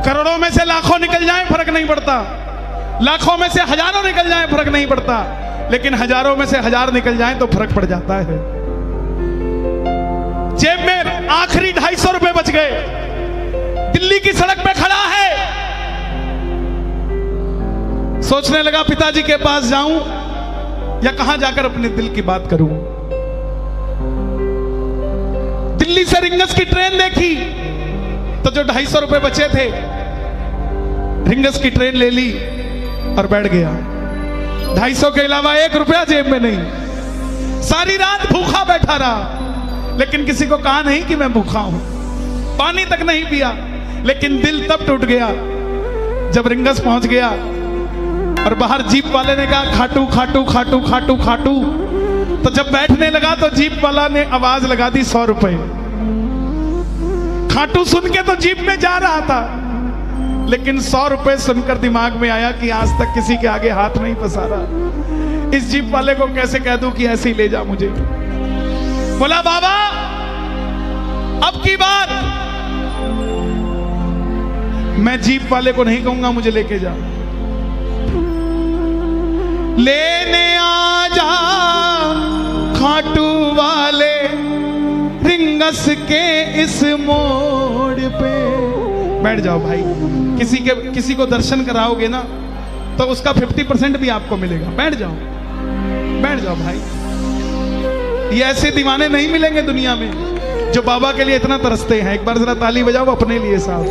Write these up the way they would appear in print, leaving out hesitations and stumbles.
करोड़ों में से लाखों निकल जाएं फर्क नहीं पड़ता, लाखों में से हजारों निकल जाएं फर्क नहीं पड़ता, लेकिन हजारों में से हजार निकल जाएं तो फर्क पड़ जाता है। जेब में आखिरी 250 रुपए बच गए, दिल्ली की सड़क पे खड़ा है, सोचने लगा पिताजी के पास जाऊं या कहां जाकर अपने दिल की बात करूं। दिल्ली से रिंगस की ट्रेन देखी तो जो 250 रुपए बचे थे, रिंगस की ट्रेन ले ली और बैठ गया। 250 के अलावा 1 रुपया जेब में नहीं। सारी रात भूखा बैठा रहा, लेकिन किसी को कहा नहीं कि मैं भूखा हूं, पानी तक नहीं पिया। लेकिन दिल तब टूट गया जब रिंगस पहुंच गया और बाहर जीप वाले ने कहा खाटू खाटू खाटू खाटू खाटू। तो जब बैठने लगा तो जीप वाला ने आवाज लगा दी 100 रुपए। खाटू सुन के तो जीप में जा रहा था, लेकिन 100 रुपए सुनकर दिमाग में आया कि आज तक किसी के आगे हाथ नहीं पसारा, इस जीप वाले को कैसे कह दूं कि ऐसे ही ले जा मुझे। बोला बाबा अब की बार मैं जीप वाले को नहीं कहूंगा मुझे लेके जा, लेने आ जा खाटू वाले रिंगस के इस मोड़ पे। बैठ जाओ भाई, किसी को दर्शन कराओगे ना तो उसका 50% भी आपको मिलेगा। बैठ जाओ भाई। ये ऐसे दीवाने नहीं मिलेंगे दुनिया में जो बाबा के लिए इतना तरसते हैं। एक बार जरा ताली बजाओ अपने लिए साहब।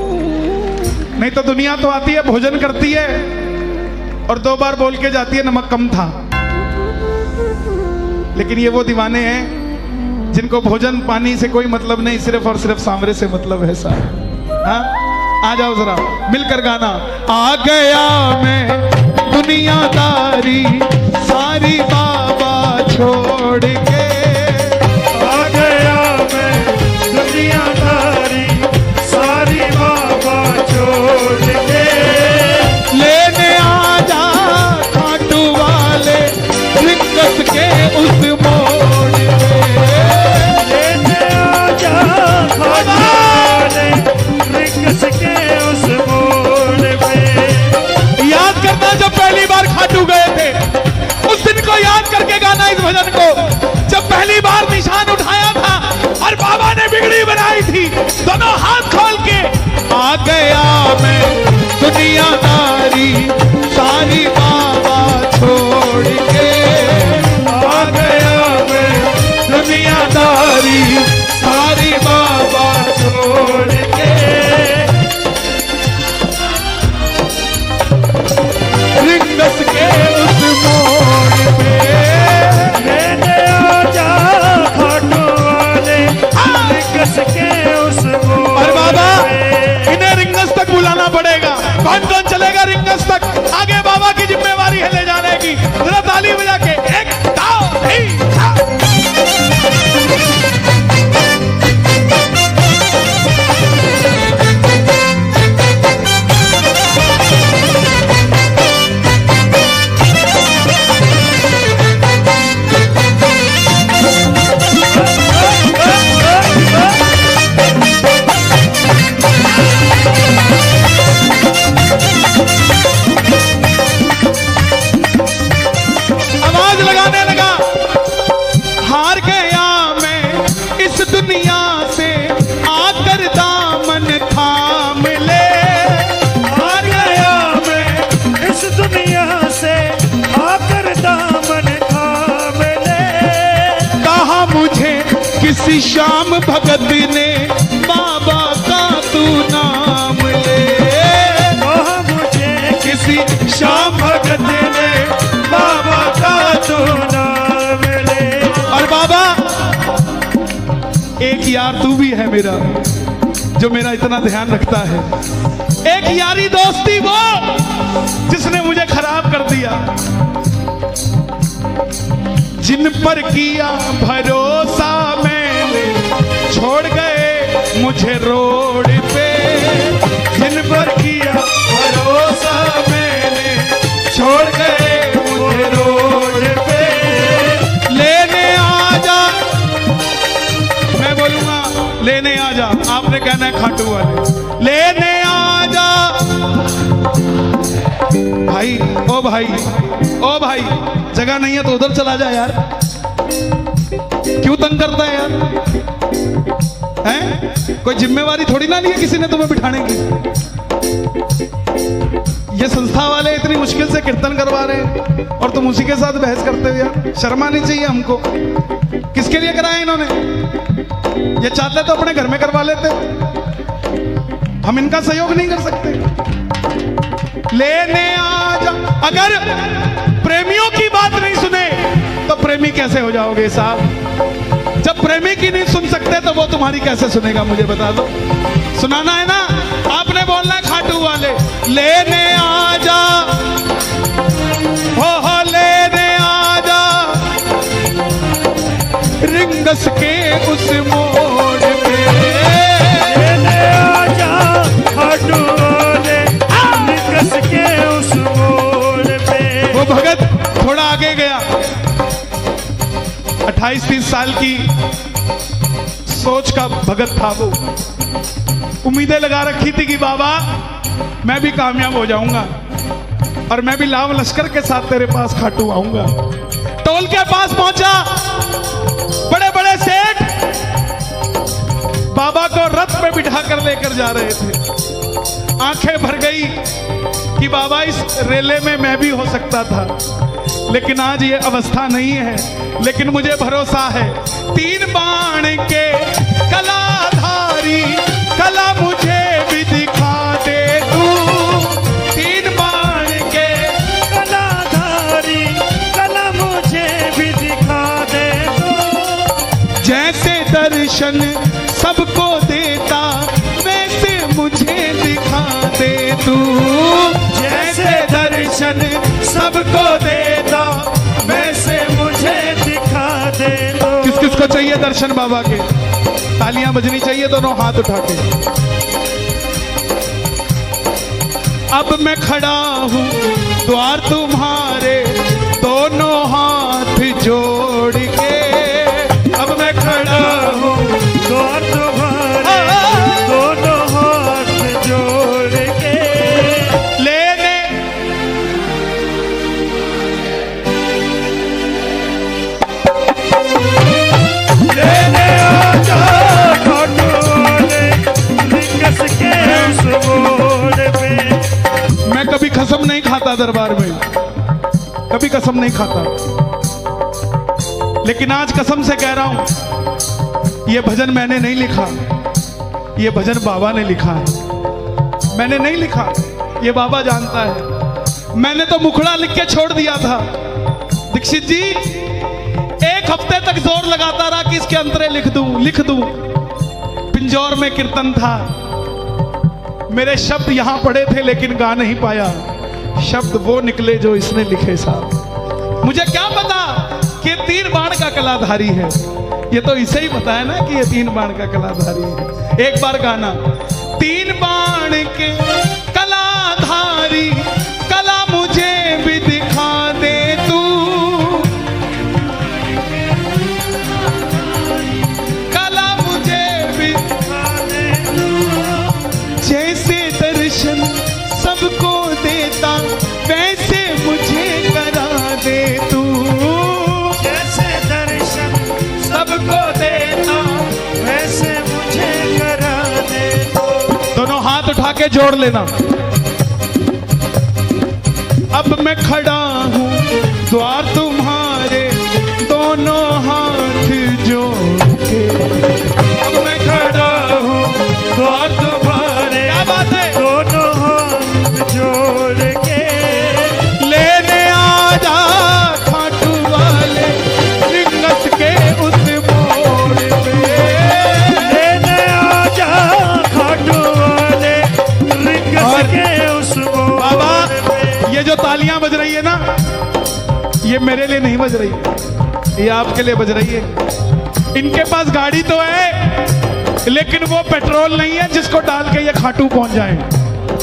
नहीं तो दुनिया तो आती है, भोजन करती है और 2 बार बोल के जाती है नमक कम था। लेकिन ये वो दीवाने हैं जिनको भोजन पानी से कोई मतलब नहीं, सिर्फ और सिर्फ सांवरे से मतलब है साहब। हाँ, आ जाओ जरा मिलकर गाना। आ गया मैं दुनियादारी सारी बाबा छोड़ के, आ गया मैं दुनियादारी सारी बाबा छोड़ के, लेने आ जा खाटू वाले रिंगस के उस मोड़ पे, लेने आ जा खाटू वाले रिंगस के उस मोड़ पे। याद करना जब पहली बार खाटू गए थे उस दिन को याद करके गाना इस भजन को। जब पहली बार निशान उठाया था और बाबा ने बिगड़ी बनाई थी, दोनों हाथ खोल के आ गया मैं दुनियादारी सारी बाबा छोड़ के, आ गया मैं दुनियादारी सारी बाबा छोड़ के, रिंगस के उस मोड़ पे, लेने आ जा खाटू वाले रिंगस के उस मोड़ और बाबा पे। इन्हें रिंगस तक बुलाना पड़ेगा। कौन कौन चलेगा रिंगस तक? आगे बाबा की जिम्मेवारी है ले जाने की। जरा ताली बजा के 1 2 3 आवाज लगाने लगा। हार गया मैं इस दुनिया से आकर दामन थाम ले, हार गया मैं इस दुनिया से आकर दामन थाम ले, कहा मुझे किसी श्याम भगत ने बाबा का तू नाम ले, कहा मुझे किसी श्याम भगत ने बाबा का तू नाम ले। और बाबा एक यार तू भी है मेरा जो मेरा इतना ध्यान रखता है। एक यारी दोस्ती वो जिसने मुझे खराब कर दिया, जिन पर किया भरोसा मैंने छोड़ गए मुझे रोड पे, जिन पर किया भरोसा मैंने छोड़ गए मुझे रोड पे, लेने आ जा। मैं बोलूंगा लेने आ जा, आपने कहना है खाटू वाले, लेने आ जा ओ भाई जगह नहीं है तो उधर चला जा यार, क्यों तंग करता है यार? हैं? कोई जिम्मेवारी थोड़ी ना ली है किसी ने तुम्हें बिठाने की। ये संस्था वाले इतनी मुश्किल से कीर्तन करवा रहे हैं और तुम उसी के साथ बहस करते हो यार, शर्म आनी चाहिए हमको। किसके लिए कराया इन्होंने? ये चाहते तो अपने घर में करवा लेते, हम इनका सहयोग नहीं कर सकते। लेने आ जा, अगर प्रेमियों की बात नहीं सुने तो प्रेमी कैसे हो जाओगे साहब? जब प्रेमी की नहीं सुन सकते तो वो तुम्हारी कैसे सुनेगा? मुझे बता दो। सुनाना है ना, आपने बोलना है खाटू वाले लेने आ जा, हो लेने आ जा रिंगस के उस मोड़ पे, लेने आ जा खाटू वाले रिंगस के उस मोड़ पे। वो भगत थोड़ा आगे गया, 28-30 साल की सोच का भगत था वो। उम्मीदें लगा रखी थी कि बाबा मैं भी कामयाब हो जाऊंगा और मैं भी लाव लश्कर के साथ तेरे पास खाटू आऊंगा। टोल के पास पहुंचा, बड़े बड़े सेठ बाबा को रथ पे बिठा कर लेकर जा रहे थे। आंखें भर गई कि बाबा इस रेले में मैं भी हो सकता था, लेकिन आज ये अवस्था नहीं है। लेकिन मुझे भरोसा है, 3 बाण के कलाधारी कला मुझे भी दिखा दे तू। 3 बाण के कलाधारी कला मुझे भी दिखा दे तू। जैसे दर्शन सबको देता वैसे मुझे दिखा दे तू। जैसे दर्शन सबको देता वैसे मुझे दिखा दे दो। किस किस को चाहिए दर्शन बाबा के? तालियां बजनी चाहिए, दोनों हाथ उठा के। अब मैं खड़ा हूं द्वार तुम्हारे दोनों हाथ जोड़ के। अब मैं खड़ा हूं द्वार तुम्हारे दोनों हाथ जोड़ के। लेने लेने आ जा खाटू वाले रिंगस के उस मोड़ पे। मैं कभी कसम नहीं खाता दरबार में, कभी कसम नहीं खाता, लेकिन आज कसम से कह रहा हूं ये भजन मैंने नहीं लिखा, ये भजन बाबा ने लिखा है। मैंने नहीं लिखा, ये बाबा जानता है। मैंने तो मुखड़ा लिख के छोड़ दिया था। दीक्षित जी 1 हफ्ते तक जोर लगाता रहा कि इसके अंतरे लिख दूं। पिंजौर में कीर्तन था, मेरे शब्द यहां पड़े थे लेकिन गा नहीं पाया। शब्द वो निकले जो इसने लिखे साहब। मुझे क्या पता कि 3 बाण का कलाधारी है, ये तो इसे ही पता है ना कि ये 3 बाण का कलाधारी है। एक बार गाना, 3 बाण के कलाधारी कला मुझे भी दिखा दे तू। कला मुझे भी दिखा दे तू। जैसे दर्शन सबको देता वैसे मुझे करा दे तू। जैसे दर्शन सबको देता वैसे मुझे करा दे दो। दोनों हाथ उठा के जोड़ लेना। अब मैं खड़ा हूं द्वार तुम्हारे दोनों हाथ जोड़ के। अब मैं खड़ा हूं द्वार तुम्हारे, क्या बात है, दोनों हाथ जोड़ के। लेने आ जा खाटू वाले रिंगस के उस मोड़ पे। लेने आ जा खाटू वाले रिंगस के उस मोड़ बाबा पे। ये जो तालियां बज रही है ना, ये मेरे लिए नहीं बज रही, ये आपके लिए बज रही है। इनके पास गाड़ी तो है लेकिन वो पेट्रोल नहीं है जिसको डाल के ये खाटू पहुंच जाए।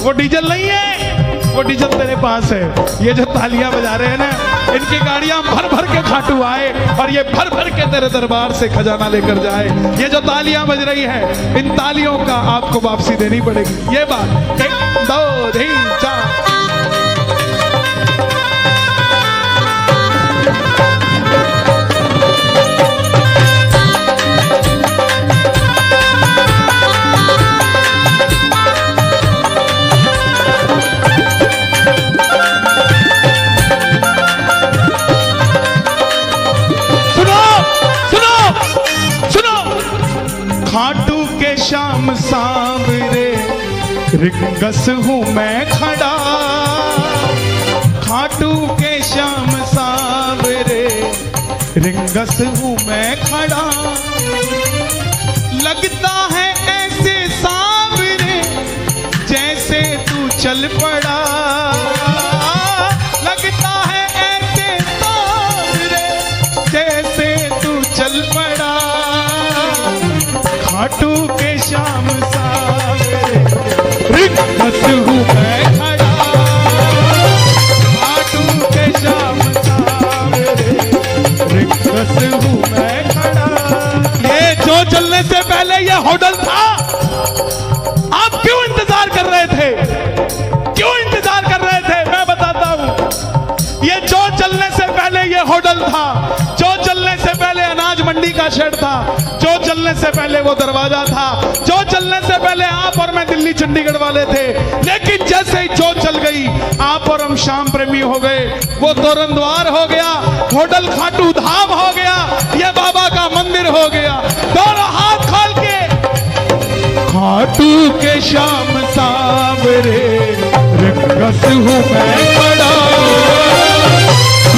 वो डीजल नहीं है, वो डीजल तेरे पास है। ये जो तालियां बजा रहे हैं ना, इनकी गाड़ियां भर भर के खाटू आए और ये भर भर के तेरे दरबार से खजाना लेकर जाए। ये जो तालियां बज रही है, इन तालियों का आपको वापसी देनी पड़ेगी। ये बात 1 2 3 4। रिंगस हूँ मैं खड़ा खाटू के श्याम सावरे, रिंगस हूँ मैं खड़ा। लगता है ऐसे सावरे जैसे तू चल पड़ा, लगता है ऐसे सावरे जैसे तू चल पड़ा। खाटू के श्याम सावरे, रिंगस हूँ मैं खड़ा खाटू के श्याम सावरे, रिंगस हूँ मैं खड़ा। ये जो चलने से पहले ये होटल था, आप क्यों इंतजार कर रहे थे? क्यों इंतजार कर रहे थे? मैं बताता हूं। ये जो चलने से पहले ये होटल था, जो चलने से पहले अनाज मंडी का शेड था, जो चलने से पहले वो दरवाजा था, जो चलने से पहले आप और मैं दिल्ली चंडीगढ़ वाले थे। लेकिन जैसे ही जो चल गई, आप और हम श्याम प्रेमी हो गए। वो तोरण द्वार हो गया, होटल खाटू धाम हो गया, ये बाबा का मंदिर हो गया। दोनों हाथ खोल के खाटू के श्याम सावरे, रिंगस हूँ मैं खड़ा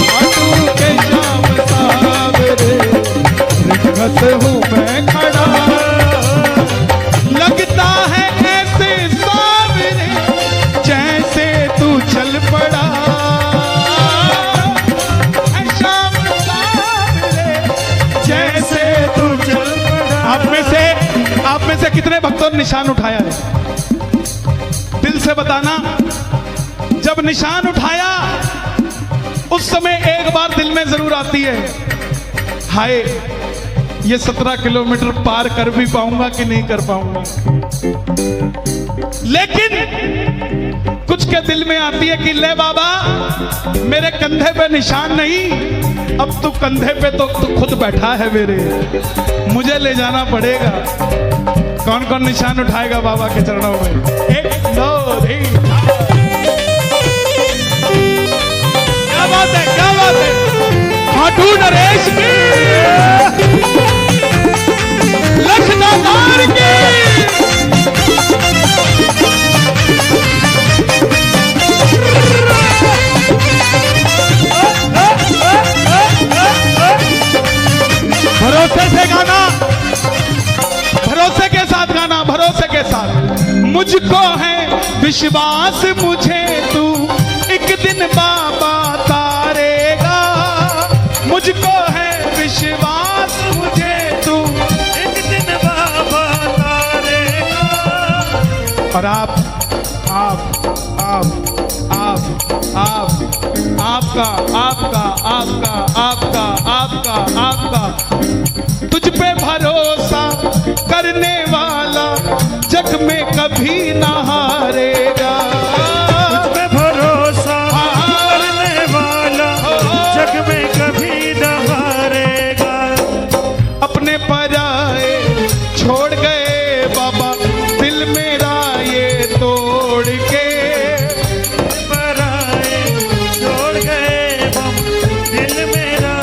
खाटू के श्याम सावरे, रिंगस हूँ मैं खड़ा। लगता है ऐसे सावरे जैसे तू चल पड़ा, है श्याम सावरे जैसे तू चल पड़ा। आप में से कितने भक्तों ने निशान उठाया है? दिल से बताना। जब निशान उठाया उस समय एक बार दिल में जरूर आती है, हाय ये 17 किलोमीटर पार कर भी पाऊंगा कि नहीं कर पाऊंगा। लेकिन कुछ के दिल में आती है कि ले बाबा मेरे कंधे पे निशान नहीं, अब तू कंधे पे तो तू खुद बैठा है मेरे, मुझे ले जाना पड़ेगा। कौन कौन निशान उठाएगा बाबा के चरणों में? 1 2 3 क्या बात है, क्या बात है। खाटू नरेश की, लखनऊ की। भरोसे से गाना, भरोसे के साथ गाना, भरोसे के साथ। मुझको है विश्वास मुझे तू एक दिन बाबा तारेगा, मुझको है विश्वास मुझे तू एक दिन बाबा तारेगा। और आपका तुझ पे भरोसा करने वाला जग में कभी ना हारेगा। तुझ पे भरोसा करने वाला जग में कभी न हारेगा। अपने पराए छोड़ गए बाबा दिल मेरा ये तोड़ के, पराए छोड़ गए दिल मेरा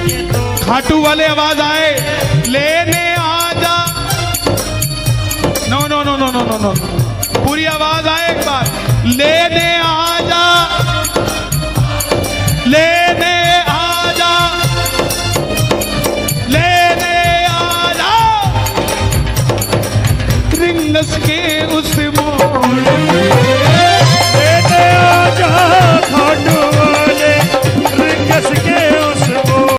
ये तो। खाटू वाले आवाज आए, लेने आजा। No no no no no no no, पूरी आवाज आए एक बार। लेने आजा, लेने आजा, लेने आजा, रिंगस के उस मोड़ पे। लेने आजा खाटू